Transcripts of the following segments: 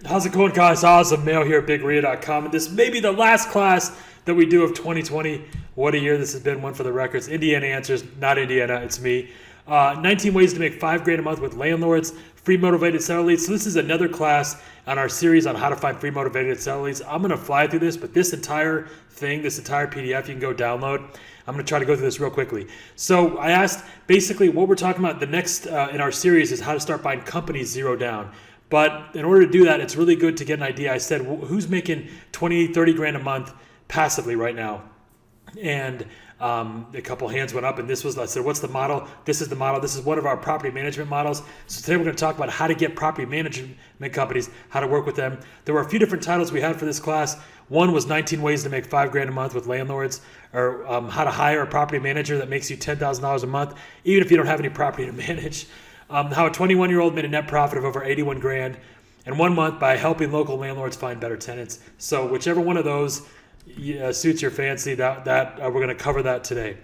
How's it going, guys? Awesome. Mail here at BigRia.com. And this may be the last class that we do of 2020. What a year this has been. One for the records. Indiana answers, not Indiana. It's me. 19 ways to make $5,000 a month with landlords. Free motivated seller leads. So this is another class on our series on how to find free motivated seller leads. I'm going to fly through this, but this entire thing, this entire PDF, you can go download. I'm going to try to go through this real quickly. So I asked basically what we're talking about the next in our series is how to start buying companies zero down. But in order to do that, it's really good to get an idea. I said, who's making 20, 30 grand a month passively right now? And a couple hands went up, and this was, I said, what's the model? This is the model. This is one of our property management models. So today we're going to talk about how to get property management companies, how to work with them. There were a few different titles we had for this class. One was 19 ways to make $5,000 a month with landlords, or how to hire a property manager that makes you $10,000 a month, even if you don't have any property to manage. How a 21-year-old made a net profit of over 81 grand in 1 month by helping local landlords find better tenants. So whichever one of those suits your fancy, that we're going to cover that today.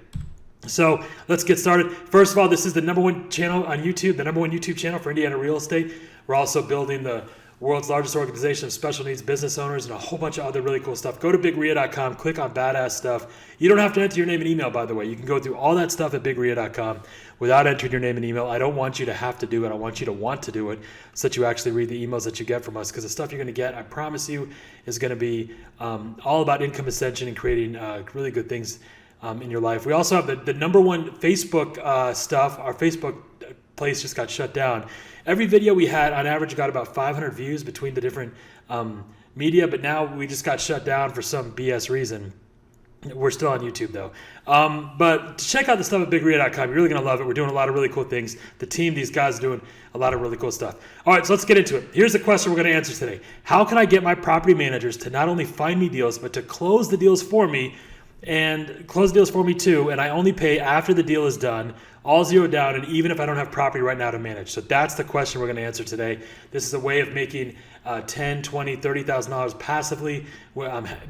So let's get started. First of all, this is the #1 channel on YouTube, the #1 YouTube channel for Indiana real estate. We're also building the world's largest organization of special needs business owners and a whole bunch of other really cool stuff. Go to BigRia.com, click on badass stuff. You don't have to enter your name and email, by the way. You can go through all that stuff at BigRia.com without entering your name and email. I don't want you to have to do it. I want you to want to do it so that you actually read the emails that you get from us, because the stuff you're going to get, I promise you, is going to be all about income ascension and creating really good things in your life. We also have the #1 Facebook stuff. Our Facebook place just got shut down. Every video we had on average got about 500 views between the different media, but now we just got shut down for some BS reason. We're still on YouTube though. But check out the stuff at BigRia.com. You're really going to love it. We're doing a lot of really cool things. The team, these guys are doing a lot of really cool stuff. All right, so let's get into it. Here's the question we're going to answer today. How can I get my property managers to not only find me deals, but to close the deals for me, and close deals for me too, and I only pay after the deal is done, all zero down, and even if I don't have property right now to manage? So that's the question we're going to answer today. This is a way of making $10,000, $20,000, $30,000 passively,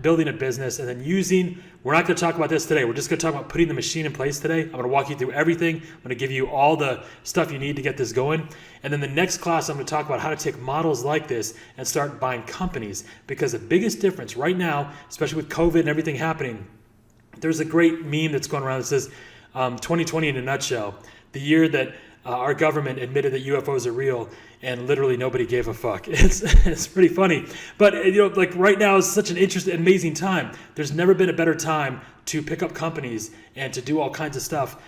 building a business, and then using, we're not going to talk about this today. We're just going to talk about putting the machine in place today. I'm going to walk you through everything. I'm going to give you all the stuff you need to get this going. And then the next class, I'm going to talk about how to take models like this and start buying companies, because the biggest difference right now, especially with COVID and everything happening, there's a great meme that's going around that says 2020 in a nutshell, the year that our government admitted that UFOs are real and literally nobody gave a fuck. It's pretty funny. But like right now is such an interesting, amazing time. There's never been a better time to pick up companies and to do all kinds of stuff,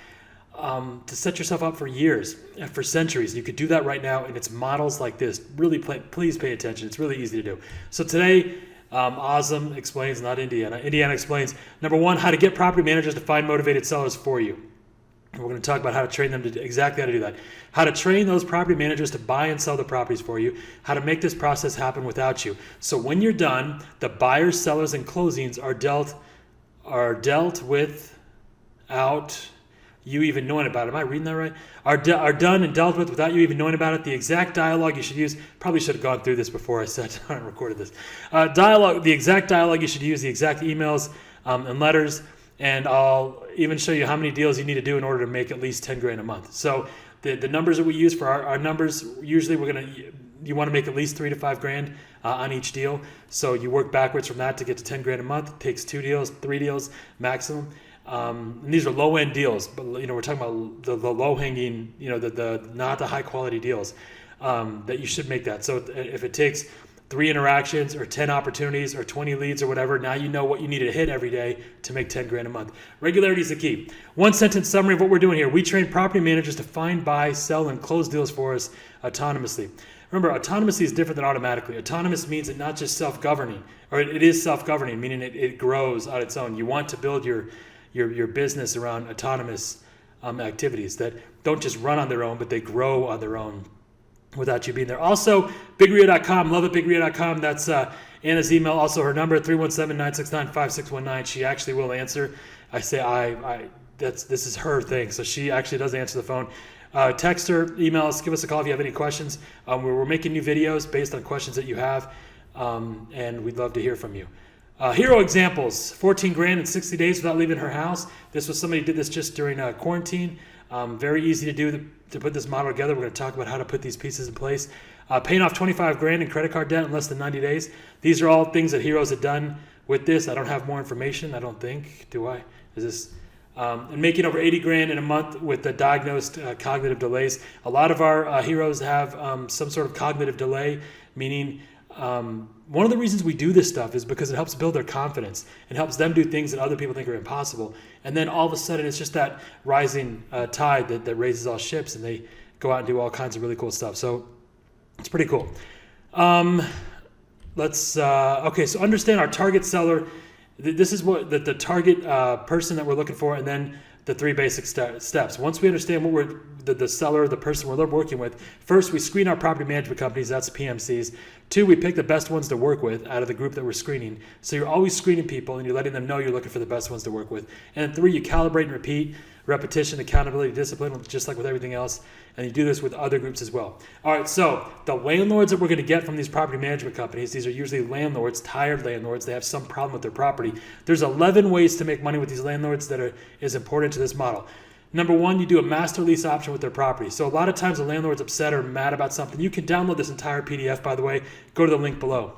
to set yourself up for years, for centuries. You could do that right now, and it's models like this. Really, please pay attention. It's really easy to do. So today, Awesome explains, not Indiana. Indiana explains, #1, how to get property managers to find motivated sellers for you. And we're going to talk about how to train them to exactly how to do that. How to train those property managers to buy and sell the properties for you. How to make this process happen without you. So when you're done, the buyers, sellers, and closings are dealt without you even knowing about it. Am I reading that right? Are done and dealt with without you even knowing about it. The exact dialogue you should use, probably should have gone through this before I said I recorded this. The exact dialogue you should use, the exact emails and letters, and I'll even show you how many deals you need to do in order to make at least 10 grand a month. So the numbers that we use for our numbers, usually you want to make at least 3 to 5 grand on each deal. So you work backwards from that to get to 10 grand a month. It takes 2 deals, 3 deals maximum. And these are low-end deals, but we're talking about the low-hanging, the not the high-quality deals that you should make that. So if it takes 3 interactions or 10 opportunities or 20 leads or whatever, now you know what you need to hit every day to make 10 grand a month. Regularity is the key. 1-sentence summary of what we're doing here. We train property managers to find, buy, sell, and close deals for us autonomously. Remember, autonomously is different than automatically. Autonomous means it's not just self-governing, or it is self-governing, meaning it grows on its own. You want to build your business around autonomous activities that don't just run on their own, but they grow on their own without you being there. Also, BigRia.com, love it, BigRia.com. That's Anna's email, also her number, 317-969-5619. She actually will answer. I say this is her thing, so she actually does answer the phone. Text her, email us, give us a call if you have any questions. We're making new videos based on questions that you have, and we'd love to hear from you. Hero examples, 14 grand in 60 days without leaving her house. This was somebody who did this just during quarantine. Very easy to do to put this model together. We're going to talk about how to put these pieces in place. Paying off 25 grand in credit card debt in less than 90 days. These are all things that Heroes have done with this. I don't have more information, I don't think. Do I? Is this? And making over 80 grand in a month with the diagnosed cognitive delays. A lot of our heroes have some sort of cognitive delay, meaning one of the reasons we do this stuff is because it helps build their confidence and helps them do things that other people think are impossible. And then all of a sudden, it's just that rising tide that raises all ships, and they go out and do all kinds of really cool stuff. So it's pretty cool. Okay, so understand our target seller. This is what the target person that we're looking for, and then the three basic steps. Once we understand what we're the seller, the person we're working with, first we screen our property management companies, that's PMCs. 2, we pick the best ones to work with out of the group that we're screening. So you're always screening people and you're letting them know you're looking for the best ones to work with. And 3, you calibrate and repeat, repetition, accountability, discipline, just like with everything else. And you do this with other groups as well. All right, so the landlords that we're going to get from these property management companies, these are usually landlords, tired landlords. They have some problem with their property. There's 11 ways to make money with these landlords that is important to this model. Number 1, you do a master lease option with their property. So a lot of times the landlord's upset or mad about something. You can download this entire PDF, by the way. Go to the link below.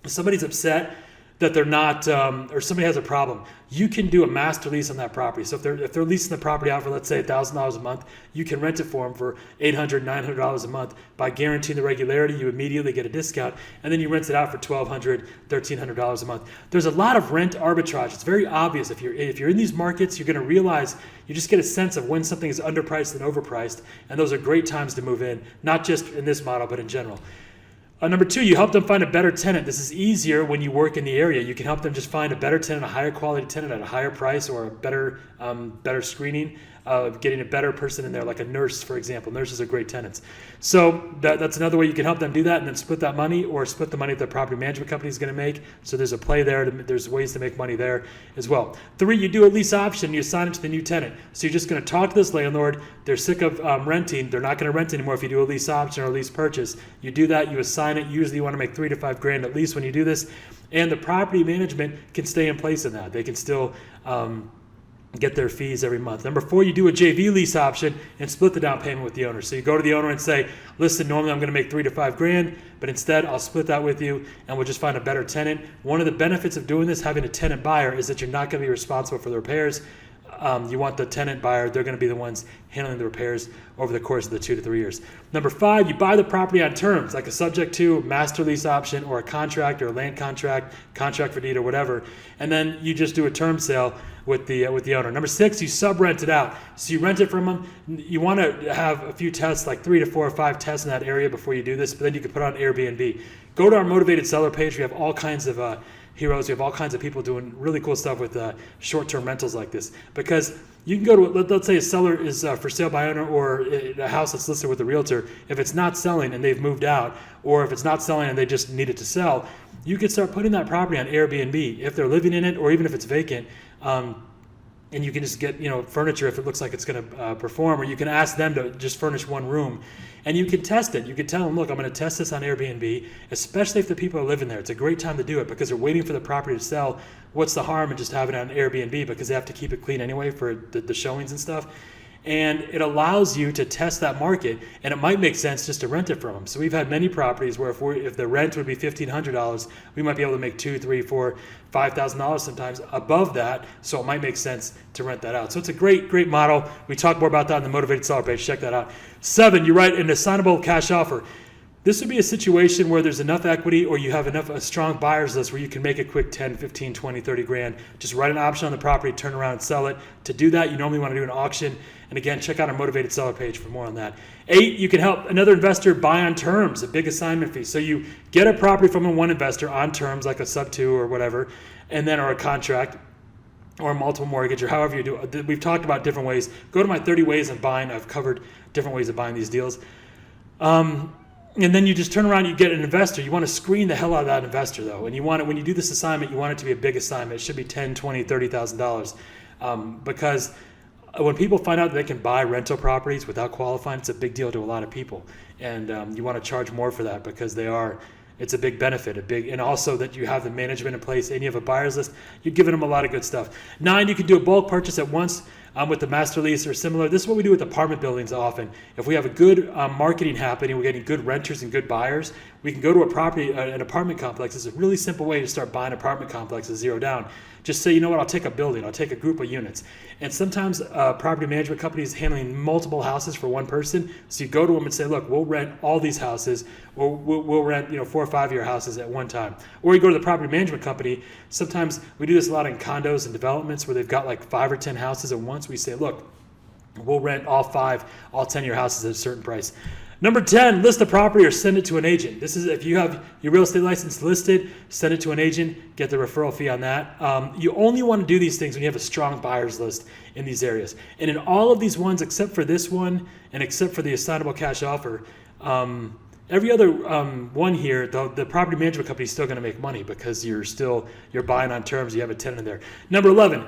If somebody's upset that they're not, or somebody has a problem, you can do a master lease on that property. So if they're leasing the property out for, let's say, $1,000 a month, you can rent it for them for $800, $900 a month. By guaranteeing the regularity, you immediately get a discount, and then you rent it out for $1,200, $1,300 a month. There's a lot of rent arbitrage. It's very obvious. If you're in these markets, you're going to realize you just get a sense of when something is underpriced and overpriced, and those are great times to move in, not just in this model, but in general. Number 2, you help them find a better tenant. This is easier when you work in the area. You can help them just find a better tenant, a higher quality tenant at a higher price, or a better screening of getting a better person in there, like a nurse, for example. Nurses are great tenants. So that's another way you can help them do that, and then split that money, or split the money that the property management company is going to make. So there's a play there. There's ways to make money there as well. 3, you do a lease option. You assign it to the new tenant. So you're just going to talk to this landlord. They're sick of renting. They're not going to rent anymore if you do a lease option or a lease purchase. You do that. You assign it. Usually you want to make $3 to $5 grand at least when you do this. And the property management can stay in place in that. They can still get their fees every month. Number 4, you do a JV lease option and split the down payment with the owner. So you go to the owner and say, listen, normally I'm going to make $3 to $5 grand, but instead I'll split that with you and we'll just find a better tenant. One of the benefits of doing this, having a tenant buyer, is that you're not going to be responsible for the repairs. You want the tenant buyer, they're going to be the ones handling the repairs over the course of the 2 to 3 years. Number 5, you buy the property on terms, like a subject to master lease option or a contract or a land contract, contract for deed or whatever, and then you just do a term sale with the owner. Number 6, you sub-rent it out. So you rent it from them. You want to have a few tests, like 3 to 4 or 5 tests in that area before you do this, but then you can put it on Airbnb. Go to our motivated seller page. We have all kinds of heroes. We have all kinds of people doing really cool stuff with short-term rentals like this, because you can go to, let's say a seller is for sale by owner, or a house that's listed with a realtor. If it's not selling and they've moved out, or if it's not selling and they just need it to sell, you can start putting that property on Airbnb if they're living in it, or even if it's vacant. And you can just get furniture if it looks like it's going to perform, or you can ask them to just furnish one room, and you can test it. You can tell them, look, I'm going to test this on Airbnb, especially if the people are living there. It's a great time to do it because they're waiting for the property to sell. What's the harm in just having it on Airbnb, because they have to keep it clean anyway for the showings and stuff. And it allows you to test that market, and it might make sense just to rent it from them. So we've had many properties where if the rent would be $1,500, we might be able to make $2,000, $3,000, $4,000, $5,000 sometimes above that. So it might make sense to rent that out. So it's a great model. We talk more about that on the Motivated Seller page. Check that out. 7, you write an assignable cash offer. This would be a situation where there's enough equity, or you have a strong buyer's list where you can make a quick 10, 15, 20, 30 grand. Just write an option on the property, turn around and sell it. To do that, you normally want to do an auction. And again, check out our Motivated Seller page for more on that. 8, you can help another investor buy on terms, a big assignment fee. So you get a property from one investor on terms, like a sub-2 or whatever, and then or a contract, or a multiple mortgage, or however you do it. We've talked about different ways. Go to my 30 ways of buying. I've covered different ways of buying these deals. And then you just turn around, you get an investor. You want to screen the hell out of that investor, though. And you want it, when you do this assignment, you want it to be a big assignment. It should be $10,000, $20,000, $30,000. Because when people find out that they can buy rental properties without qualifying, it's a big deal to a lot of people. And you want to charge more for that, because it's a big benefit, and also that you have the management in place and you have a buyer's list. You're giving them a lot of good stuff. 9, you can do a bulk purchase at once. with the master lease or similar. This is what we do with apartment buildings often. If we have a good marketing happening, we're getting good renters and good buyers, we can go to a property, an apartment complex. It's a really simple way to start buying apartment complexes, zero down. Just say, you know what, I'll take a building, I'll take a group of units. And sometimes property management companies handling multiple houses for one person. So you go to them and say, look, we'll rent all these houses, or we'll rent 4 or 5 year houses at one time. Or you go to the property management company. Sometimes we do this a lot in condos and developments where they've got like 5 or 10 houses at once. We say, look, we'll rent all 10 year houses at a certain price. Number 10, list the property or send it to an agent. This is if you have your real estate license listed, send it to an agent, get the referral fee on that. You only want to do these things when you have a strong buyer's list in these areas. And in all of these ones, except for this one and except for the assignable cash offer, every other one here, the property management company is still going to make money because you're buying on terms. You have a tenant in there. Number 11.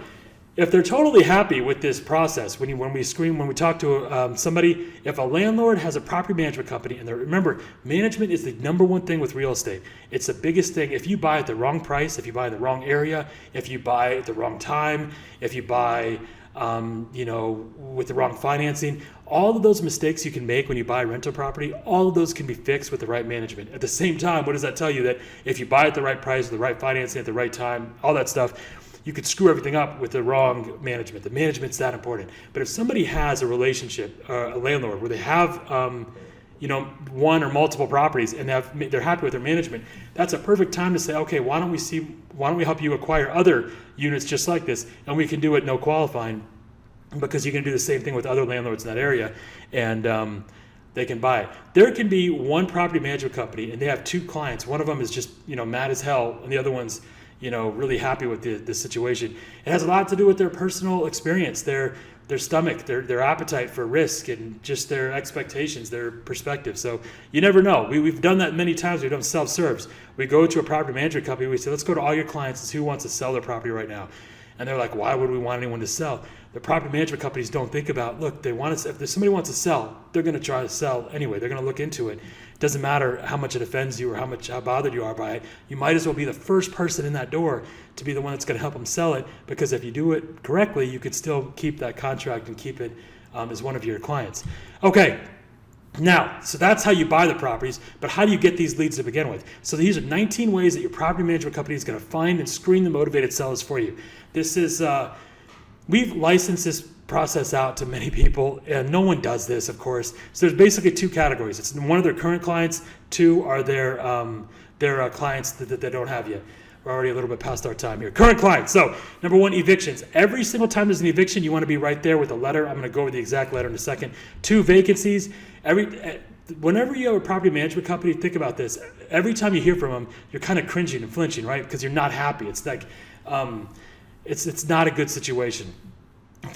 If they're totally happy with this process, when we talk to somebody, if a landlord has a property management company, and remember, management is the number one thing with real estate. It's the biggest thing. If you buy at the wrong price, if you buy in the wrong area, if you buy at the wrong time, if you buy, with the wrong financing, all of those mistakes you can make when you buy rental property, all of those can be fixed with the right management. At the same time, what does that tell you? That if you buy at the right price, the right financing at the right time, all that stuff, you could screw everything up with the wrong management. The management's that important. But if somebody has a relationship, a landlord, where they have, one or multiple properties and they're happy with their management, that's a perfect time to say, okay, why don't we help you acquire other units just like this, and we can do it no qualifying, because you can do the same thing with other landlords in that area, and they can buy it. There can be one property management company and they have 2 clients. One of them is just mad as hell, and the other one's really happy with the situation. It has a lot to do with their personal experience, their stomach, their appetite for risk, and just their expectations, their perspective. So you never know. We've done that many times. We've done self-serves. We go to a property management company. We say, let's go to all your clients and see who wants to sell their property right now. And they're like, why would we want anyone to sell? The property management companies don't think about, look, if somebody wants to sell, they're going to try to sell anyway. They're going to look into it. It doesn't matter how much it offends you or how bothered you are by it. You might as well be the first person in that door to be the one that's going to help them sell it, because if you do it correctly, you could still keep that contract and keep it as one of your clients. Okay. Now, so that's how you buy the properties, but how do you get these leads to begin with? So these are 19 ways that your property management company is going to find and screen the motivated sellers for you. This is, we've licensed this process out to many people, and no one does this, of course. So there's basically 2 categories. It's one of their current clients, 2 are their clients that they don't have yet. We're already a little bit past our time here. Current clients. So number 1, evictions. Every single time there's an eviction, you want to be right there with a letter. I'm going to go over the exact letter in a second. 2, vacancies. Whenever you have a property management company, think about this. Every time you hear from them, you're kind of cringing and flinching, right? Because you're not happy. It's like, it's not a good situation.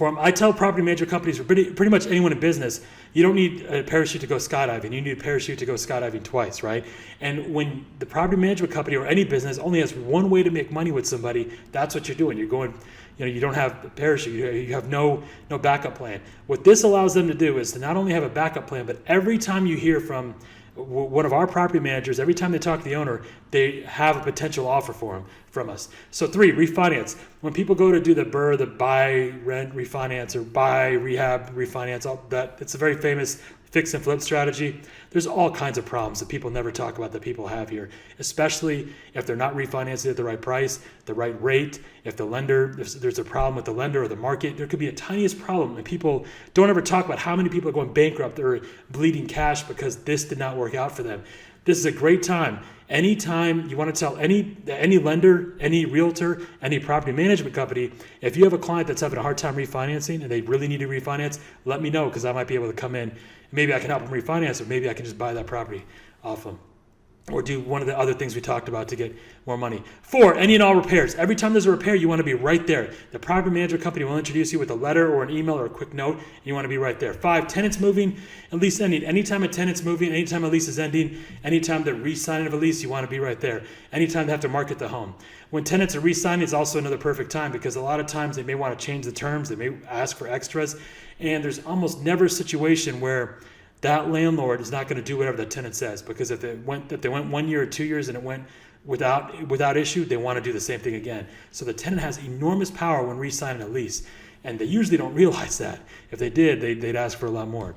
I tell property management companies, or pretty much anyone in business, you don't need a parachute to go skydiving. You need a parachute to go skydiving twice, right? And when the property management company or any business only has one way to make money with somebody, that's what you're doing. You're going, you don't have a parachute. You have no backup plan. What this allows them to do is to not only have a backup plan, but every time you hear from one of our property managers, every time they talk to the owner, they have a potential offer from us. So 3, refinance. When people go to do the BRRRR, the buy, rent, refinance, or buy, rehab, refinance, all that, it's a very famous fix and flip strategy. There's all kinds of problems that people never talk about that people have here, especially if they're not refinancing at the right price, the right rate. If there's a problem with the lender or the market, there could be a tiniest problem, and people don't ever talk about how many people are going bankrupt or bleeding cash because this did not work out for them. This is a great time. Anytime you want to tell any lender, any realtor, any property management company, if you have a client that's having a hard time refinancing and they really need to refinance, let me know, because I might be able to come in. Maybe I can help them refinance, or maybe I can just buy that property off them, or do one of the other things we talked about to get more money. 4, any and all repairs. Every time there's a repair, you want to be right there. The property management company will introduce you with a letter or an email or a quick note, and you want to be right there. 5, tenants moving and lease ending. Anytime a tenant's moving, anytime a lease is ending, anytime they're re-signing of a lease, you want to be right there. Anytime they have to market the home. When tenants are re-signing, it's also another perfect time, because a lot of times they may want to change the terms, they may ask for extras, and there's almost never a situation where that landlord is not going to do whatever the tenant says, because if they went 1 year or 2 years and it went without issue, they want to do the same thing again. So the tenant has enormous power when re-signing a lease. and they usually don't realize that. If they did, they'd ask for a lot more.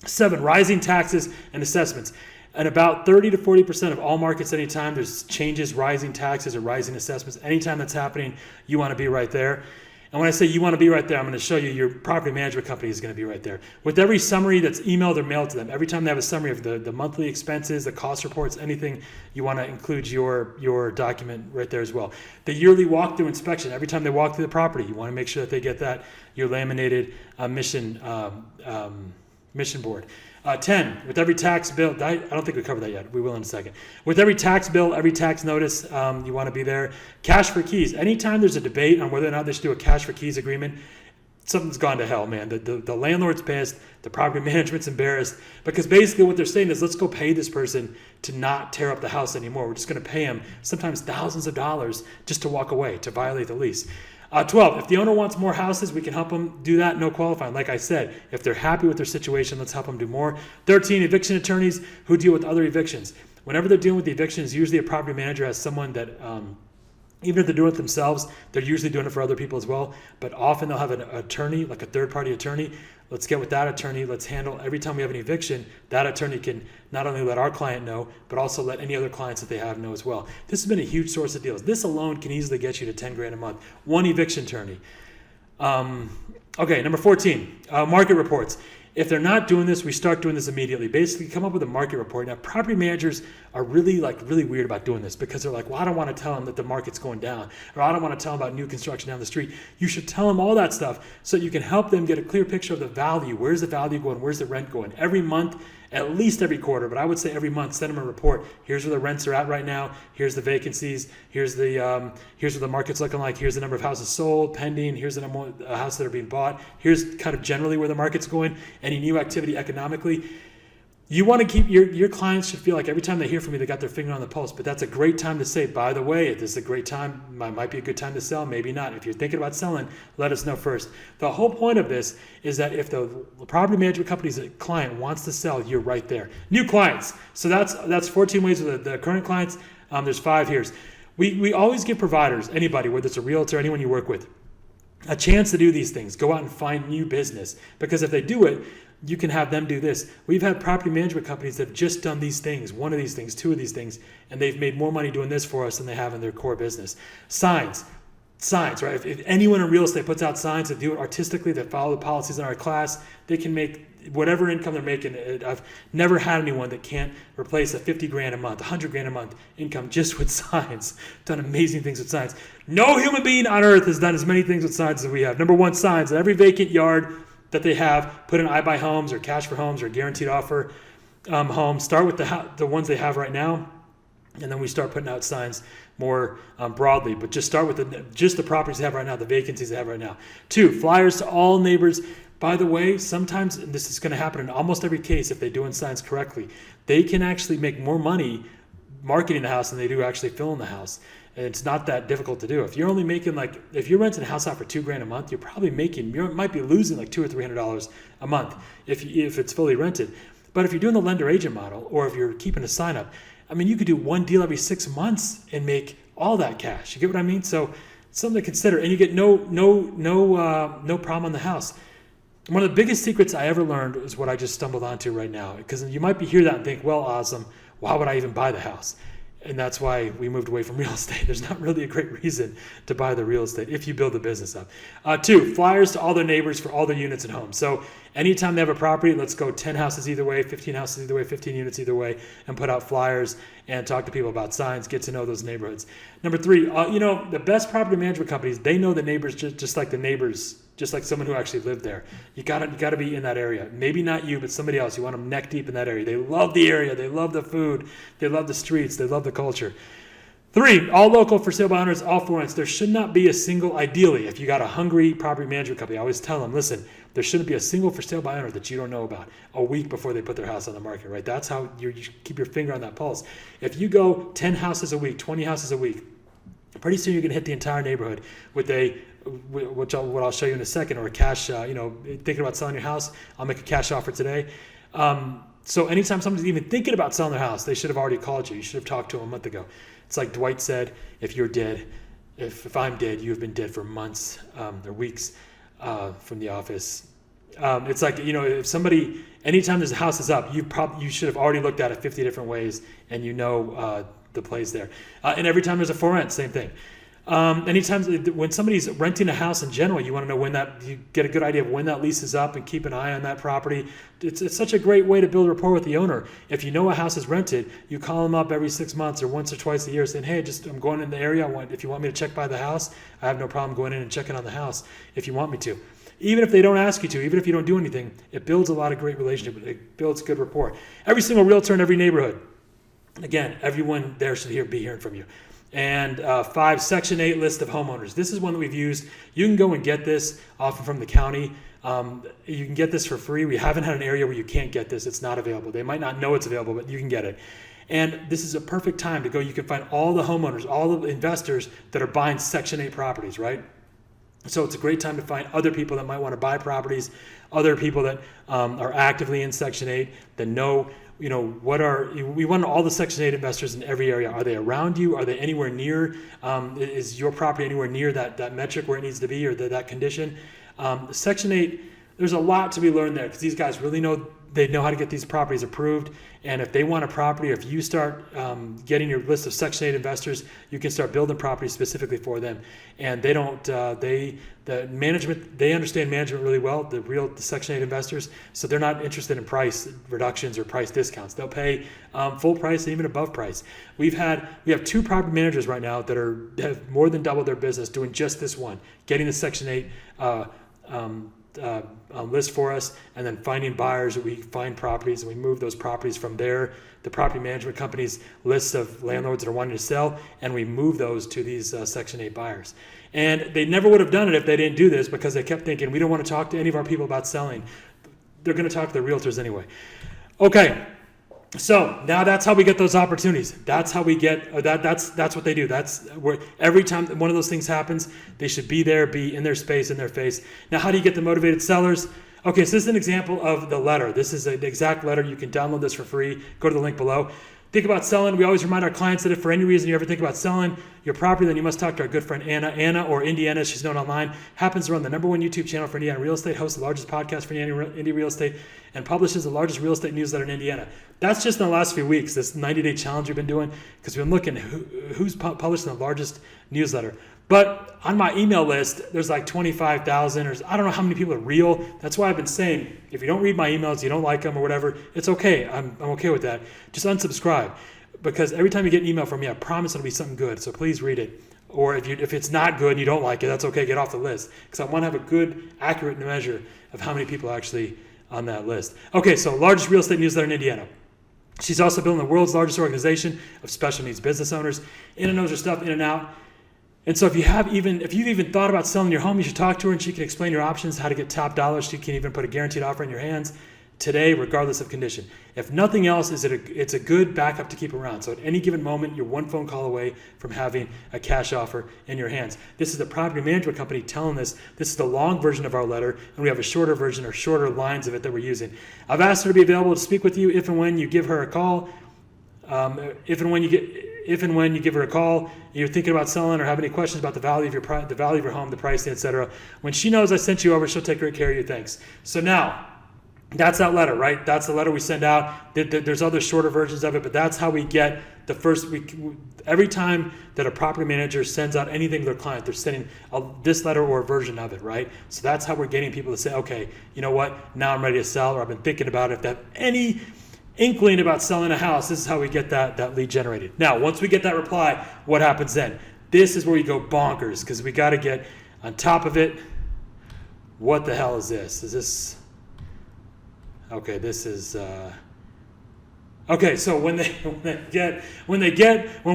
7, rising taxes and assessments. And about 30 to 40% of all markets, anytime there's changes, rising taxes or rising assessments, anytime that's happening, you want to be right there. And when I say you want to be right there, I'm going to show you your property management company is going to be right there. With every summary that's emailed or mailed to them, every time they have a summary of the monthly expenses, the cost reports, anything, you want to include your document right there as well. The yearly walkthrough inspection, every time they walk through the property, you want to make sure that they get that, your laminated mission board. 10, with every tax bill, I don't think we covered that yet. We will in a second. With every tax bill, every tax notice, you want to be there. Cash for keys. Anytime there's a debate on whether or not they should do a cash for keys agreement, something's gone to hell, man. The landlord's pissed. The property management's embarrassed. Because basically what they're saying is, let's go pay this person to not tear up the house anymore. We're just going to pay him sometimes thousands of dollars just to walk away, to violate the lease. 12, if the owner wants more houses, we can help them do that, no qualifying. Like I said, if they're happy with their situation, let's help them do more. 13, eviction attorneys who deal with other evictions. Whenever they're dealing with the evictions, usually a property manager has someone that, even if they're doing it themselves, they're usually doing it for other people as well. But often they'll have an attorney, like a third-party attorney. Let's get with that attorney. Let's handle every time we have an eviction. That attorney can not only let our client know, but also let any other clients that they have know as well. This has been a huge source of deals. This alone can easily get you to 10 grand a month. One eviction attorney. Okay, number 14, market reports. If they're not doing this, we start doing this immediately. Basically, come up with a market report. Now, property managers are really weird about doing this because they're like, well, I don't want to tell them that the market's going down, or I don't want to tell them about new construction down the street. You should tell them all that stuff so you can help them get a clear picture of the value. Where's the value going? Where's the rent going? Every month, at least every quarter, but I would say every month, send them a report. Here's where the rents are at right now. Here's the vacancies. Here's what the market's looking like. Here's the number of houses sold, pending. Here's the number of houses that are being bought. Here's kind of generally where the market's going. Any new activity economically. You want to keep your clients should feel like every time they hear from you, they got their finger on the pulse. But that's a great time to say, by the way, this is a great time. Might be a good time to sell, maybe not. If you're thinking about selling, let us know first. The whole point of this is that if the property management company's client wants to sell, you're right there. New clients. So that's 14 ways with the current clients. There's 5 here. We always give providers, anybody, whether it's a realtor, anyone you work with, a chance to do these things. Go out and find new business. Because if they do it, you can have them do this. We've had property management companies that have just done these things, one of these things, 2 of these things, and they've made more money doing this for us than they have in their core business. Signs, right? If anyone in real estate puts out signs that do it artistically, that follow the policies in our class, they can make whatever income they're making. I've never had anyone that can't replace a 50 grand a month, 100 grand a month income just with signs. Done amazing things with signs. No human being on earth has done as many things with signs as we have. Number 1, signs. At every vacant yard that they have, put in I Buy Homes or Cash for Homes or Guaranteed Offer homes. Start with the ones they have right now, and then we start putting out signs more broadly. But just start with the properties they have right now, the vacancies they have right now. 2, flyers to all neighbors. By the way, sometimes, and this is going to happen in almost every case if they're doing signs correctly, they can actually make more money marketing the house than they do actually filling the house. And it's not that difficult to do. If you're only making if you're renting a house out for $2 grand a month, you might be losing like $200 or $300 a month if it's fully rented. But if you're doing the lender agent model, or if you're keeping a sign up, I mean, you could do one deal every 6 months and make all that cash. You get what I mean? So something to consider, and you get no problem on the house. One of the biggest secrets I ever learned is what I just stumbled onto right now, because you might hear that and think, well, awesome, why would I even buy the house? And that's why we moved away from real estate. There's not really a great reason to buy the real estate if you build the business up. 2, flyers to all their neighbors for all their units at home. So anytime they have a property, let's go 10 houses either way, 15 houses either way, 15 units either way, and put out flyers and talk to people about signs, get to know those neighborhoods. Number 3, the best property management companies, they know the neighbors just like the neighbors, just like someone who actually lived there. You gotta be in that area. Maybe not you, but somebody else. You want them neck deep in that area. They love the area. They love the food. They love the streets. They love the culture. 3, all local for sale by owners, all for rents. There should not be a single, ideally, if you got a hungry property management company, I always tell them, listen, there shouldn't be a single for sale by owner that you don't know about a week before they put their house on the market, right? That's how you keep your finger on that pulse. If you go 10 houses a week, 20 houses a week, pretty soon you're going to hit the entire neighborhood with what I'll show you in a second, or a cash, thinking about selling your house, I'll make a cash offer today. So anytime somebody's even thinking about selling their house, they should have already called you. You should have talked to them a month ago. It's like Dwight said, if you're dead, if I'm dead, you have been dead for months or weeks. from The Office. It's like, if somebody, anytime there's a house is up, you should have already looked at it 50 different ways, and the plays there. And every time there's a for rent, same thing. Anytime when somebody's renting a house in general, you want to know you get a good idea of when that lease is up and keep an eye on that property. It's such a great way to build rapport with the owner. If you know a house is rented, you call them up every 6 months or once or twice a year saying, hey, I'm going in the area. If you want me to check by the house, I have no problem going in and checking on the house if you want me to. Even if they don't ask you to, even if you don't do anything, it builds a lot of great relationship. It builds good rapport. Every single realtor in every neighborhood, again, everyone there should be hearing from you. And 5, Section 8 list of homeowners. This is one that we've used. You can go and get this often from the county. You can get this for free. We haven't had an area where you can't get this. It's not available. They might not know it's available, but you can get it. And this is a perfect time to go. You can find all the homeowners, all the investors that are buying Section 8 properties, right? So it's a great time to find other people that might want to buy properties, other people that are actively in Section 8 that know, we want all the Section 8 investors in every area. Are they around you? Are they anywhere near? Is your property anywhere near that metric where it needs to be or that condition? Section 8, there's a lot to be learned there because these guys really know how to get these properties approved. And if they want a property, or if you start getting your list of Section 8 investors, you can start building properties specifically for them. And they understand management really well, the Section 8 investors, so they're not interested in price reductions or price discounts. They'll pay full price and even above price. We have 2 property managers right now that have more than doubled their business doing just this one, getting the Section 8 list for us, and then finding buyers. We find properties and we move those properties from the property management company's list of landlords that are wanting to sell, and we move those to these Section 8 buyers. And they never would have done it if they didn't do this, because they kept thinking, we don't want to talk to any of our people about selling. They're going to talk to the realtors anyway. Okay. So now that's how we get those opportunities. That's how we get that's what they do. That's where every time one of those things happens, they should be there, be in their space, in their face. Now, how do you get the motivated sellers? Okay, so this is an example of the letter. This is an exact letter. You can download this for free. Go to the link below. Think about selling. We always remind our clients that if for any reason you ever think about selling your property, then you must talk to our good friend Anna. Anna, or Indiana, she's known online, happens to run the #1 YouTube channel for Indiana real estate, hosts the largest podcast for Indy real estate, and publishes the largest real estate newsletter in Indiana. That's just in the last few weeks, this 90-day challenge we've been doing, because we've been looking who's published in the largest newsletter. But on my email list, there's like 25,000, or I don't know how many people are real. That's why I've been saying, if you don't read my emails, you don't like them or whatever, it's okay. I'm okay with that. Just unsubscribe, because every time you get an email from me, I promise it'll be something good. So please read it. Or if it's not good and you don't like it, that's okay. Get off the list, because I want to have a good, accurate measure of how many people are actually on that list. Okay, so largest real estate newsletter in Indiana. She's also building the world's largest organization of special needs business owners. Anna knows her stuff in and out. And so if you've even thought about selling your home, you should talk to her, and she can explain your options, how to get top dollar. She can even put a guaranteed offer in your hands today, regardless of condition. If nothing else, it's a good backup to keep around. So at any given moment, you're one phone call away from having a cash offer in your hands. This is the property management company telling us this is the long version of our letter, and we have a shorter version, or shorter lines of it that we're using. I've asked her to be available to speak with you if and when you give her a call. If and when you give her a call, you're thinking about selling or have any questions about the value of your home, the pricing, etc. When she knows I sent you over, she'll take great care of you. Thanks. So now, that's that letter, right? That's the letter we send out. There's other shorter versions of it, but that's how we get the first week. Every time that a property manager sends out anything to their client, they're sending this letter or a version of it, right? So that's how we're getting people to say, okay, you know what? Now I'm ready to sell, or I've been thinking about it. If they have any inkling about selling a house, this is how we get that lead generated. Now, once we get that reply, what happens then? This is where you go bonkers, because we got to get on top of it. What the hell is this? Is this... Okay, this is... Okay, so when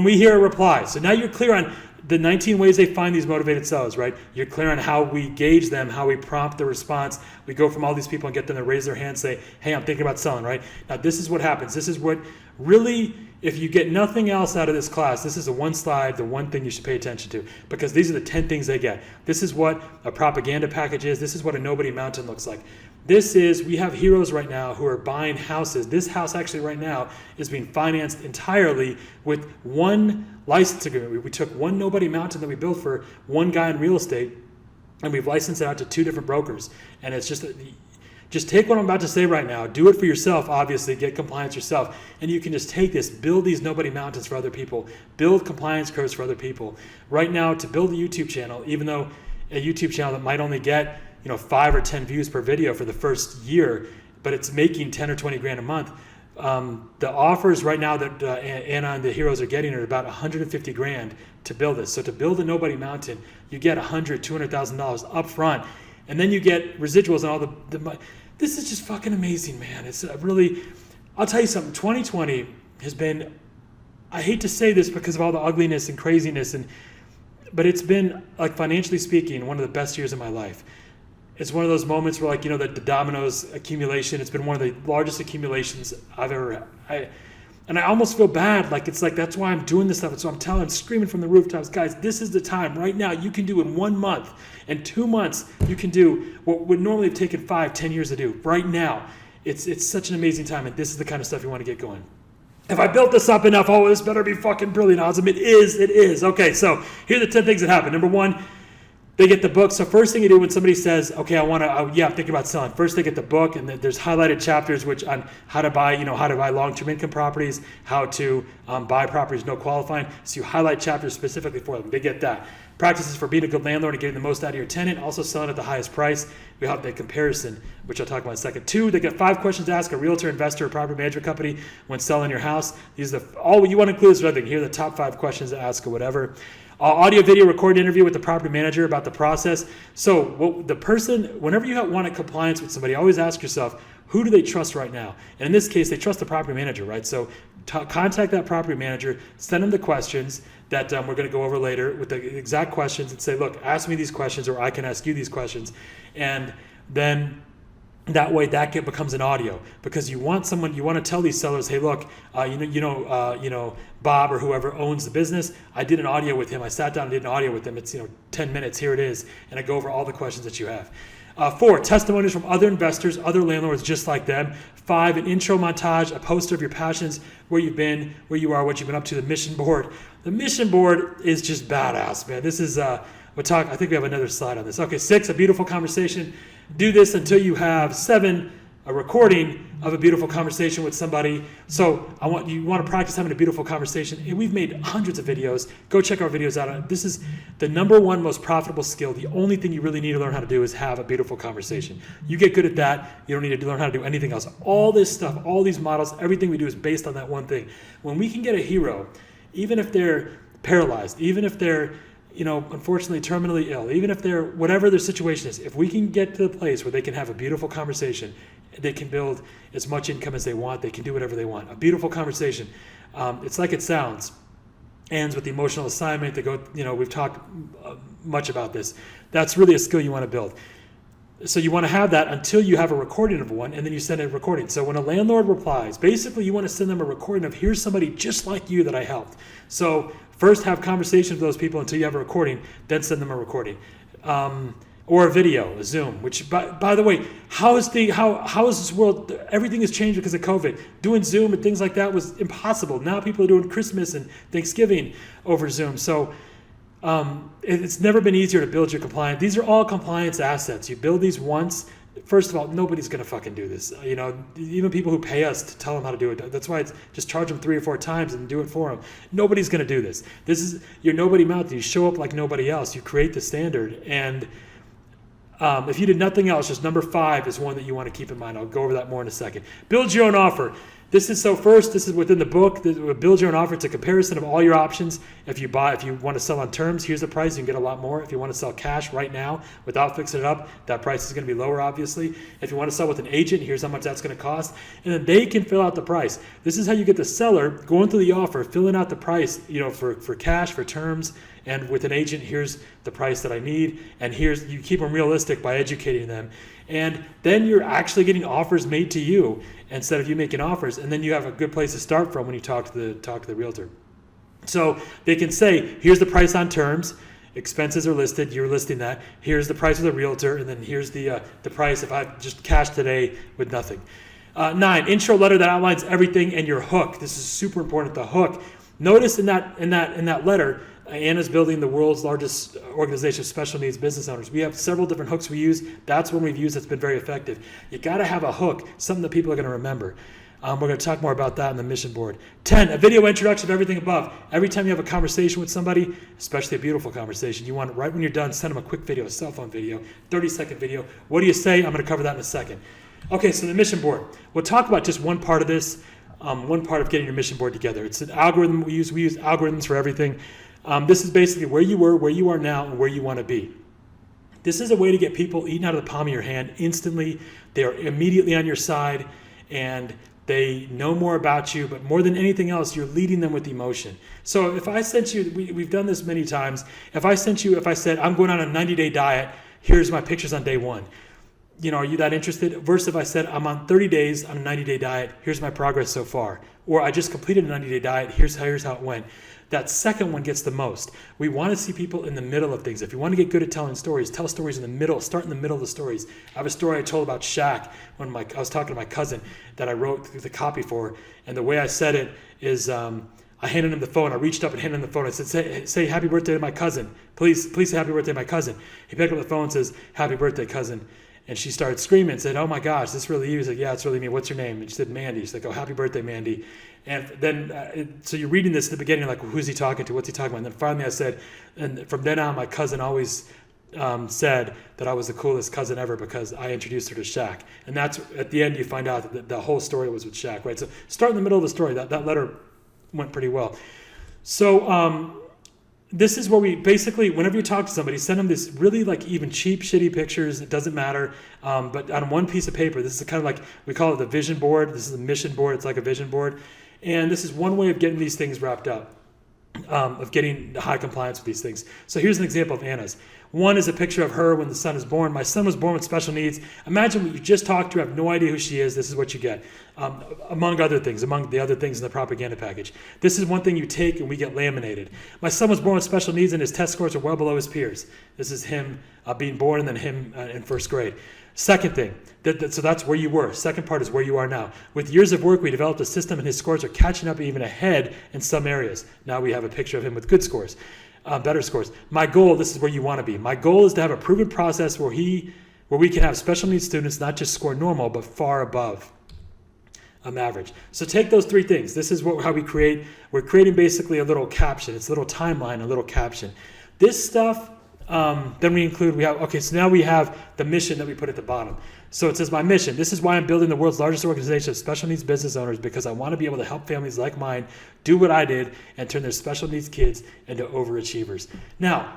we hear a reply, so now you're clear on the 19 ways they find these motivated sellers, right? You're clear on how we gauge them, how we prompt the response. We go from all these people and get them to raise their hand, say, hey, I'm thinking about selling, right? Now, this is what happens. This is what really, if you get nothing else out of this class, this is the one slide, the one thing you should pay attention to, because these are the 10 things they get. This is what a propaganda package is. This is what a Nobody Mountain looks like. We have heroes right now who are buying houses. This house actually right now is being financed entirely with one license agreement. We took one Nobody Mountain that we built for one guy in real estate, and we've licensed it out to 2 different brokers. And it's just take what I'm about to say right now, do it for yourself, obviously, get compliance yourself, and you can just take this, build these nobody mountains for other people, build compliance curves for other people. Right now, to build a YouTube channel, even though a YouTube channel that might only get 5 or 10 views per video for the first year, but it's making 10 or 20 grand a month, the offers right now that Anna and the heroes are getting are about 150 grand to build this. So to build a nobody mountain, you get $200,000 up front, and then you get residuals and all the this is just fucking amazing, man. It's really, I'll tell you something, 2020 has been, I hate to say this because of all the ugliness and craziness, but it's been, like, financially speaking, one of the best years of my life. It's one of those moments where, like, the dominoes accumulation, it's been one of the largest accumulations I've ever had. And I almost feel bad. Like, it's like, that's why I'm doing this stuff. And so I'm screaming from the rooftops, guys, this is the time right now. You can do in 1 month and 2 months, you can do what would normally have taken 5-10 years to do right now. It's such an amazing time. And this is the kind of stuff you want to get going. If I built this up enough, this better be fucking brilliant, Azim. It is. Okay, so here are the 10 things that happen. Number 1, they get the book. So first thing you do when somebody says, okay, I'm thinking about selling. First they get the book, and there's highlighted chapters on how to buy long-term income properties, how to buy properties, no qualifying. So you highlight chapters specifically for them. They get that. Practices for being a good landlord and getting the most out of your tenant, also selling at the highest price. We have the comparison, which I'll talk about in a second. 2, they get 5 questions to ask a realtor, investor, or property management company when selling your house. These are all you want to include is everything. Here are the top 5 questions to ask or whatever. Audio, video, recorded interview with the property manager about the process. So the person, whenever you want a compliance with somebody, always ask yourself, who do they trust right now? And in this case, they trust the property manager, right? So contact that property manager, send them the questions that we're going to go over later with the exact questions, and say, look, ask me these questions, or I can ask you these questions. And then that way that becomes an audio, because you want to tell these sellers, hey, look, Bob or whoever owns the business, I did an audio with him. I sat down and did an audio with him. It's 10 minutes. Here it is. And I go over all the questions that you have. 4, testimonies from other investors, other landlords just like them. 5, an intro montage, a poster of your passions, where you've been, where you are, what you've been up to, the mission board. The mission board is just badass, man. This is, I think we have another slide on this. Okay, 6, a beautiful conversation. Do this until you have 7, a recording of a beautiful conversation with somebody. So you want to practice having a beautiful conversation. And we've made hundreds of videos. Go check our videos out. This is the number 1 most profitable skill. The only thing you really need to learn how to do is have a beautiful conversation. You get good at that, you don't need to learn how to do anything else. All this stuff, all these models, everything we do is based on that one thing. When we can get a hero, even if they're paralyzed, even if they're unfortunately terminally ill, even if they're whatever their situation is, if we can get to the place where they can have a beautiful conversation, they can build as much income as they want, they can do whatever they want. A beautiful conversation, it's like it sounds, ends with the emotional assignment. They go, we've talked much about this. That's really a skill you want to build. So you want to have that until you have a recording of one, and then you send a recording. So when a landlord replies, basically you want to send them a recording of, here's somebody just like you that I helped. So first have conversations with those people until you have a recording, then send them a recording. Or a video, a Zoom, which by the way, how is this world, everything has changed because of COVID. Doing Zoom and things like that was impossible. Now people are doing Christmas and Thanksgiving over Zoom. So it's never been easier to build your compliance. These are all compliance assets. You build these once. First of all, nobody's going to fucking do this. Even people who pay us to tell them how to do it. That's why it's just charge them 3 or 4 times and do it for them. Nobody's going to do this. This is your nobody mountain. You show up like nobody else. You create the standard. And if you did nothing else, just number 5 is one that you want to keep in mind. I'll go over that more in a second. Build your own offer. This is within the book. Build your own offer. It's a comparison of all your options. If you want to sell on terms, here's the price. You can get a lot more. If you want to sell cash right now without fixing it up, that price is going to be lower, obviously. If you want to sell with an agent, here's how much that's going to cost. And then they can fill out the price. This is how you get the seller going through the offer, filling out the price, for cash, for terms. And with an agent, here's the price that I need. And you keep them realistic by educating them. And then you're actually getting offers made to you instead of you making offers. And then you have a good place to start from when you talk to the realtor. So they can say, here's the price on terms. Expenses are listed. You're listing that. Here's the price of the realtor. And then here's the price if I just cash today with nothing. 9, intro letter that outlines everything and your hook. This is super important. The hook. Notice in that letter, Anna's building the world's largest organization of special needs business owners. We have several different hooks we use. That's one we've used that's been very effective. You got to have a hook, something that people are going to remember. We're going to talk more about that in the mission board. 10, a video introduction of everything above. Every time you have a conversation with somebody, especially a beautiful conversation, you want it right when you're done, send them a quick video, a cell phone video, 30-second video. What do you say? I'm going to cover that in a second. Okay, so the mission board. We'll talk about just one part of this, one part of getting your mission board together. It's an algorithm we use. We use algorithms for everything. This is basically where you were, where you are now, and where you want to be. This is a way to get people eaten out of the palm of your hand instantly. They are immediately on your side, and they know more about you, but more than anything else, you're leading them with emotion. So if I sent you, we've done this many times. If I said, I'm going on a 90-day diet, here's my pictures on day 1. Are you that interested? Versus if I said, I'm on 30 days on a 90-day diet, here's my progress so far. Or I just completed a 90-day diet, here's how it went. That second one gets the most. We want to see people in the middle of things. If you want to get good at telling stories, tell stories in the middle. Start in the middle of the stories. I have a story I told about Shaq when I was talking to my cousin that I wrote the copy for. And the way I said it is I handed him the phone. I reached up and handed him the phone. I said, say happy birthday to my cousin. Please say happy birthday to my cousin. He picked up the phone and says, happy birthday, cousin. And she started screaming and said, oh my gosh, this really you? He's like, yeah, it's really me. What's your name? And she said, Mandy. She's like, oh, happy birthday, Mandy. And then, so you're reading this at the beginning, like, who's he talking to? What's he talking about? And then finally I said, and from then on, my cousin always said that I was the coolest cousin ever because I introduced her to Shaq. And that's, at the end, you find out that the whole story was with Shaq, right? So start in the middle of the story. That letter went pretty well. So this is where we basically, whenever you talk to somebody, send them this really even cheap, shitty pictures. It doesn't matter. But on one piece of paper, this is kind of like, we call it the vision board. This is a mission board. It's like a vision board. And this is one way of getting these things wrapped up, of getting high compliance with these things. So here's an example of Anna's. One is a picture of her when the son is born. My son was born with special needs. Imagine what you just talked to, have no idea who she is. This is what you get, among other things, among the other things in the propaganda package. This is one thing you take and we get laminated. My son was born with special needs and his test scores are well below his peers. This is him being born and then him in first grade. Second thing, so that's where you were. Second part is where you are now. With years of work, we developed a system and his scores are catching up even ahead in some areas. Now we have a picture of him with good scores, better scores. My goal, this is where you want to be. My goal is to have a proven process where we can have special needs students not just score normal, but far above average. So take those three things. This is how we create. We're creating basically a little caption. It's a little timeline, a little caption. This stuff, then we include, so now we have the mission that we put at the bottom. So it says, my mission, this is why I'm building the world's largest organization of special needs business owners, because I want to be able to help families like mine do what I did and turn their special needs kids into overachievers. Now,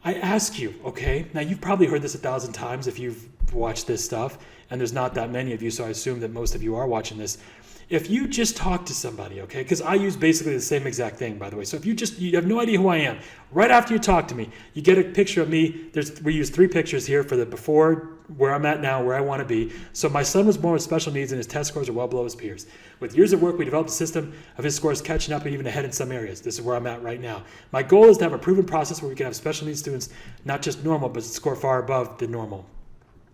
I ask you, okay, now you've probably heard this 1,000 times if you've watched this stuff, and there's not that many of you, so I assume that most of you are watching this. If you just talk to somebody, okay, because I use basically the same exact thing, by the way. So if you have no idea who I am, right after you talk to me, you get a picture of me. We use 3 pictures here for the before, where I'm at now, where I want to be. So my son was born with special needs and his test scores are well below his peers. With years of work, we developed a system of his scores catching up and even ahead in some areas. This is where I'm at right now. My goal is to have a proven process where we can have special needs students, not just normal, but score far above the normal.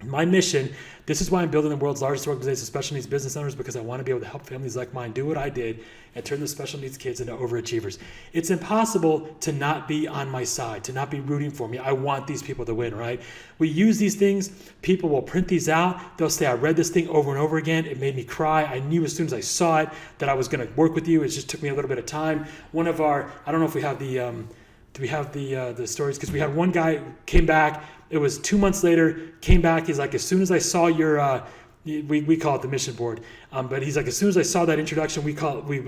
My mission, this is why I'm building the world's largest organization of special needs business owners, because I want to be able to help families like mine do what I did and turn the special needs kids into overachievers. It's impossible to not be on my side, to not be rooting for me. I want these people to win, right? We use these things. People will print these out. They'll say, I read this thing over and over again. It made me cry. I knew as soon as I saw it that I was going to work with you. It just took me a little bit of time. One of our, I don't know if we have the, do we have the stories? Because we had one guy came back. It was 2 months later, came back. He's like, as soon as I saw your, we call it the mission board. But he's like, as soon as I saw that introduction, we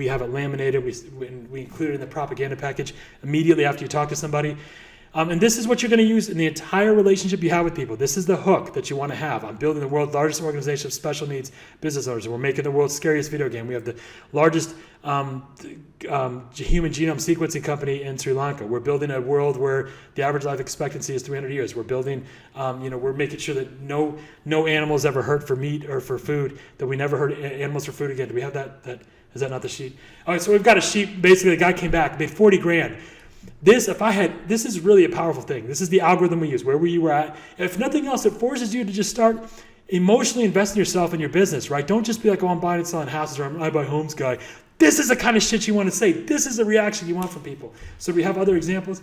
have it laminated. We include it in the propaganda package immediately after you talk to somebody. And this is what you're going to use in the entire relationship you have with people. This is the hook that you want to have. I'm building the world's largest organization of special needs business owners. We're making the world's scariest video game. We have the largest human genome sequencing company in Sri Lanka. We're building a world where the average life expectancy is 300 years. We're building, we're making sure that no animals ever hurt for meat or for food, that we never hurt animals for food again. Do we have that? Is that not the sheet? All right, so we've got a sheet. Basically, the guy came back, made 40 grand. This is really a powerful thing. This is the algorithm we use, where you were at. If nothing else, it forces you to just start Emotionally invest in yourself and your business, right? Don't just be like, oh, I'm buying and selling houses, or I'm an I buy homes guy. This is the kind of shit you want to say. This is the reaction you want from people. So we have other examples.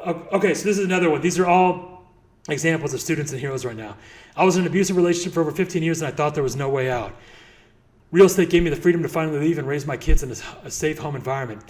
Okay, so this is another one. These are all examples of students and heroes right now. I was in an abusive relationship for over 15 years and I thought there was no way out. Real estate gave me the freedom to finally leave and raise my kids in a safe home environment.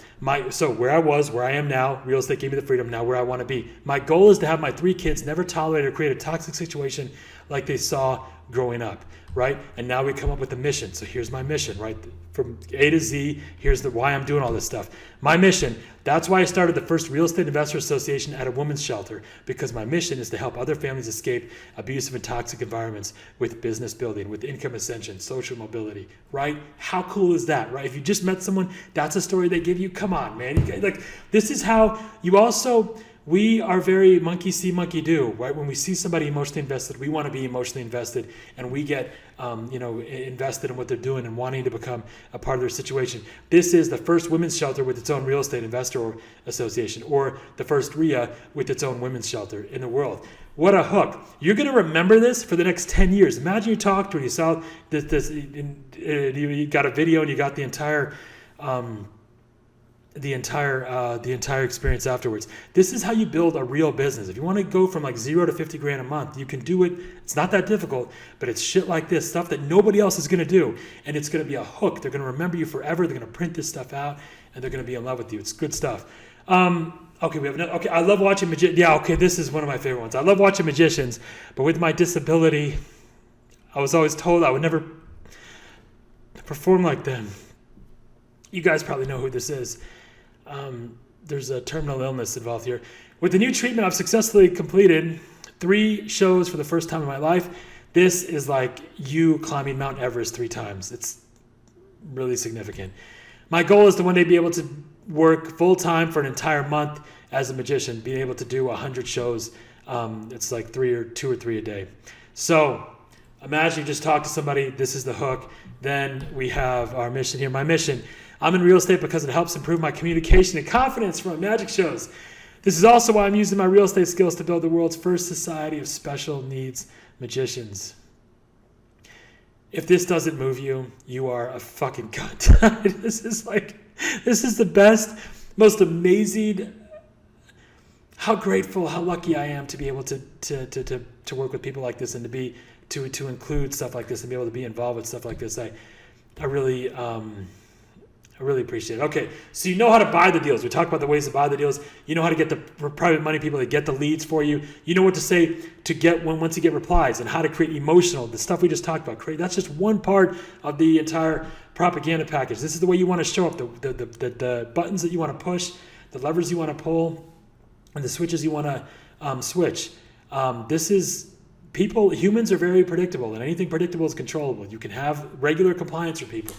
So where I was, where I am now, real estate gave me the freedom, now where I want to be. My goal is to have my 3 kids never tolerate or create a toxic situation like they saw growing up, right? And now we come up with a mission. So here's my mission, right? From A to Z, here's why I'm doing all this stuff. My mission, that's why I started the first Real Estate Investor Association at a women's shelter, because my mission is to help other families escape abusive and toxic environments with business building, with income ascension, social mobility, right? How cool is that, right? If you just met someone, that's a story they give you. Come on, man. Like, this is how you also... We are very monkey see, monkey do, right? When we see somebody emotionally invested, we want to be emotionally invested, and we get, invested in what they're doing and wanting to become a part of their situation. This is the first women's shelter with its own real estate investor association, or the first RIA with its own women's shelter in the world. What a hook. You're going to remember this for the next 10 years. Imagine you talked to and you saw you got a video and you got the entire experience afterwards. This is how you build a real business. If you want to go from like 0 to 50 grand a month, you can do it. It's not that difficult, but it's shit like this, stuff that nobody else is going to do. And it's going to be a hook. They're going to remember you forever. They're going to print this stuff out and they're going to be in love with you. It's good stuff. Okay, we have another. Okay, I love watching this is one of my favorite ones. I love watching magicians, but with my disability, I was always told I would never perform like them. You guys probably know who this is. There's a terminal illness involved here. With the new treatment, I've successfully completed 3 shows for the first time in my life. This is like you climbing Mount Everest 3 times. It's really significant. My goal is to one day be able to work full time for an entire month as a magician, being able to do 100 shows. It's like 2 or 3 a day. So imagine you just talk to somebody. This is the hook. Then we have our mission here. My mission. I'm in real estate because it helps improve my communication and confidence for my magic shows. This is also why I'm using my real estate skills to build the world's first society of special needs magicians. If this doesn't move you, you are a fucking cunt. This is the best, most amazing. How grateful, how lucky I am to be able to work with people like this and to include stuff like this and be able to be involved with stuff like this. I really appreciate it. Okay, so you know how to buy the deals. We talked about the ways to buy the deals. You know how to get the private money people to get the leads for you. You know what to say to get once you get replies, and how to create the stuff we just talked about. That's just one part of the entire propaganda package. This is the way you want to show up, the buttons that you want to push, the levers you want to pull, and the switches you want to switch. Humans are very predictable, and anything predictable is controllable. You can have regular compliance for people.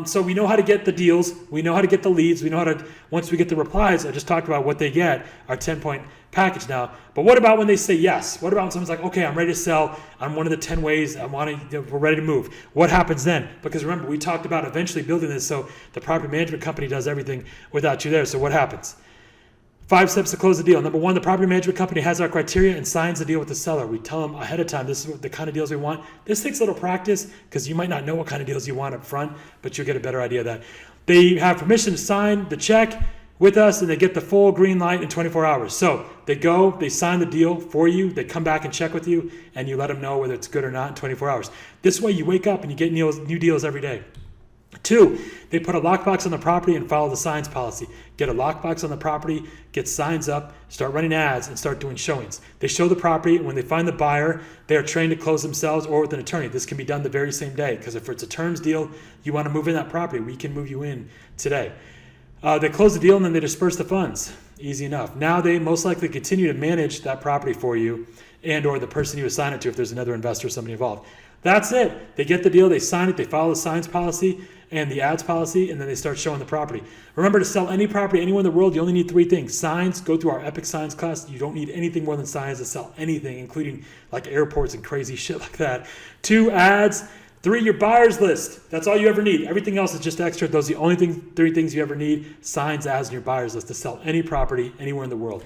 So we know how to get the deals. We know how to get the leads. We know how to, once we get the replies, I just talked about what they get, our 10-point package now. But what about when they say yes? What about when someone's like, okay, I'm ready to sell. I'm one of the 10 ways we're ready to move. What happens then? Because remember, we talked about eventually building this so the property management company does everything without you there. So what happens? 5 steps to close the deal. Number 1, the property management company has our criteria and signs the deal with the seller. We tell them ahead of time, this is the kind of deals we want. This takes a little practice because you might not know what kind of deals you want up front, but you'll get a better idea of that. They have permission to sign the check with us and they get the full green light in 24 hours. So they go, they sign the deal for you, they come back and check with you, and you let them know whether it's good or not in 24 hours. This way you wake up and you get new deals every day. 2, they put a lockbox on the property and follow the signs policy. Get a lockbox on the property, get signs up, start running ads, and start doing showings. They show the property, and when they find the buyer, they are trained to close themselves or with an attorney. This can be done the very same day, because if it's a terms deal, you want to move in that property, we can move you in today. They close the deal, and then they disperse the funds. Easy enough. Now they most likely continue to manage that property for you and or the person you assign it to if there's another investor or somebody involved. That's it. They get the deal, they sign it, they follow the signs policy and the ads policy, and then they start showing the property. Remember, to sell any property anywhere in the world, you only need 3 things. Signs, go through our Epic Signs class. You don't need anything more than signs to sell anything, including like airports and crazy shit like that. 2, ads. 3, your buyer's list. That's all you ever need. Everything else is just extra. Those are the only 3 things you ever need. Signs, ads, and your buyer's list to sell any property anywhere in the world.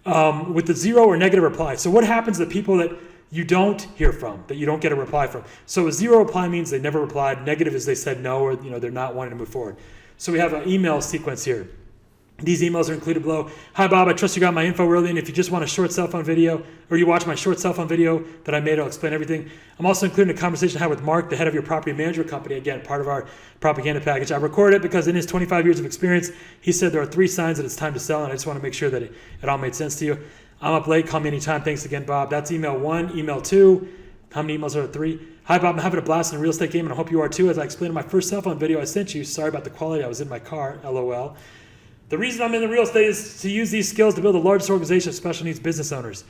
With the 0 or negative reply. So what happens to people that you don't hear from, that you don't get a reply from. So a zero reply means they never replied. Negative is they said no, or they're not wanting to move forward. So we have an email sequence here. These emails are included below. Hi, Bob. I trust you got my info early, and if you just want a short cell phone video, or you watch my short cell phone video that I made, I'll explain everything. I'm also including a conversation I had with Mark, the head of your property management company, again, part of our propaganda package. I recorded it because in his 25 years of experience, he said there are 3 signs that it's time to sell, and I just want to make sure that it all made sense to you. I'm up late. Call me anytime. Thanks again, Bob. That's email 1. Email 2. How many emails are there? 3? Hi, Bob. I'm having a blast in a real estate game, and I hope you are too. As I explained in my first cell phone video I sent you, sorry about the quality. I was in my car. LOL. The reason I'm in the real estate is to use these skills to build the largest organization of special needs business owners.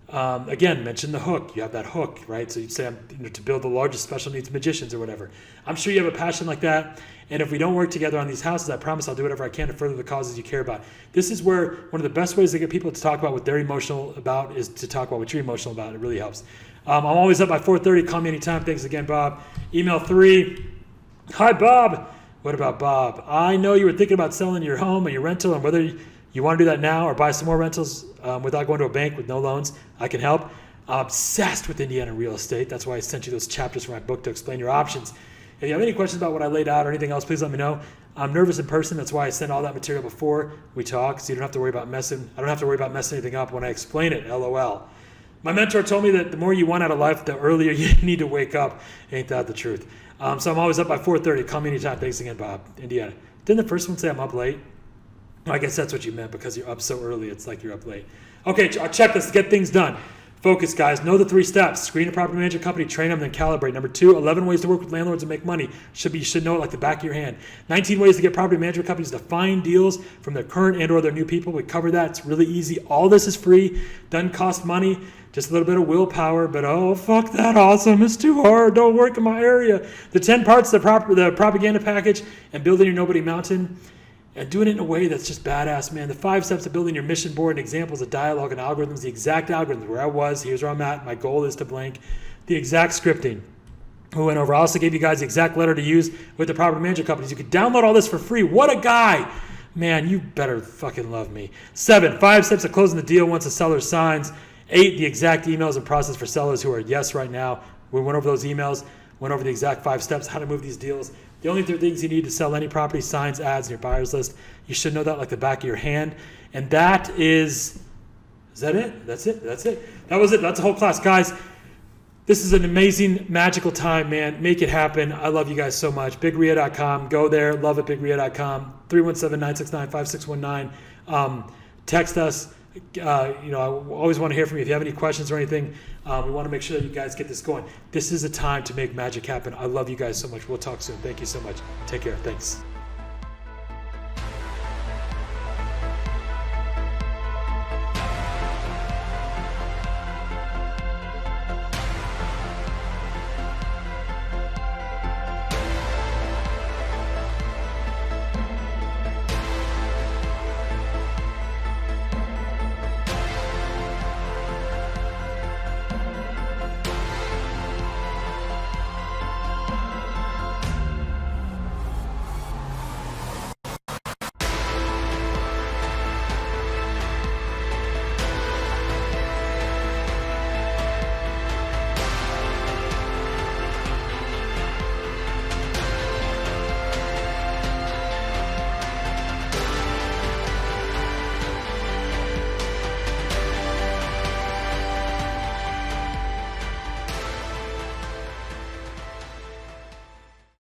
Again, mention the hook. You have that hook, right? So you'd say to build the largest special needs magicians or whatever. I'm sure you have a passion like that. And if we don't work together on these houses, I promise I'll do whatever I can to further the causes you care about. This is where one of the best ways to get people to talk about what they're emotional about is to talk about what you're emotional about. It really helps. I'm always up by 4:30. Call me anytime. Thanks again, Bob. Email 3. Hi, Bob. What about Bob? I know you were thinking about selling your home or your rental, and whether you want to do that now or buy some more rentals without going to a bank with no loans. I can help. I'm obsessed with Indiana real estate. That's why I sent you those chapters from my book to explain your options. If you have any questions about what I laid out or anything else, please let me know. I'm nervous in person. That's why I send all that material before we talk, so you don't have to worry about messing. I don't have to worry about messing anything up when I explain it. LOL. My mentor told me that the more you want out of life, the earlier you need to wake up. Ain't that the truth? So I'm always up by 4:30. Call me anytime. Thanks again, Bob. Indiana. Didn't the first one say I'm up late? I guess that's what you meant because you're up so early. It's like you're up late. Okay, checklist to get things done. Focus, guys. Know the 3 steps. Screen a property management company, train them, then calibrate. Number 2, 11 ways to work with landlords and make money. You should know it like the back of your hand. 19 ways to get property management companies to find deals from their current and or their new people. We cover that. It's really easy. All this is free. Doesn't cost money. Just a little bit of willpower, but oh, fuck that awesome. It's too hard. Don't work in my area. The 10 parts of the propaganda package and building your Nobody Mountain. And doing it in a way that's just badass, man. The 5 steps of building your mission board and examples of dialogue and algorithms, the exact algorithms, where I was, here's where I'm at, my goal is to blank, the exact scripting. We went over. I also gave you guys the exact letter to use with the property management companies. You could download all this for free. What a guy. Man, you better fucking love me. 7, 5 steps of closing the deal once the seller signs. 8, the exact emails and process for sellers who are yes right now. We went over those emails, went over the exact 5 steps, how to move these deals. The only 3 things you need to sell any property: signs, ads, and your buyer's list. You should know that like the back of your hand. And that is that it? That's it. That was it. That's the whole class. Guys, this is an amazing, magical time, man. Make it happen. I love you guys so much. BigRia.com. Go there. Love it, BigRia.com. 317-969-5619. Text us. I always want to hear from you. If you have any questions or anything, we want to make sure that you guys get this going. This is a time to make magic happen. I love you guys so much. We'll talk soon. Thank you so much. Take care. Thanks.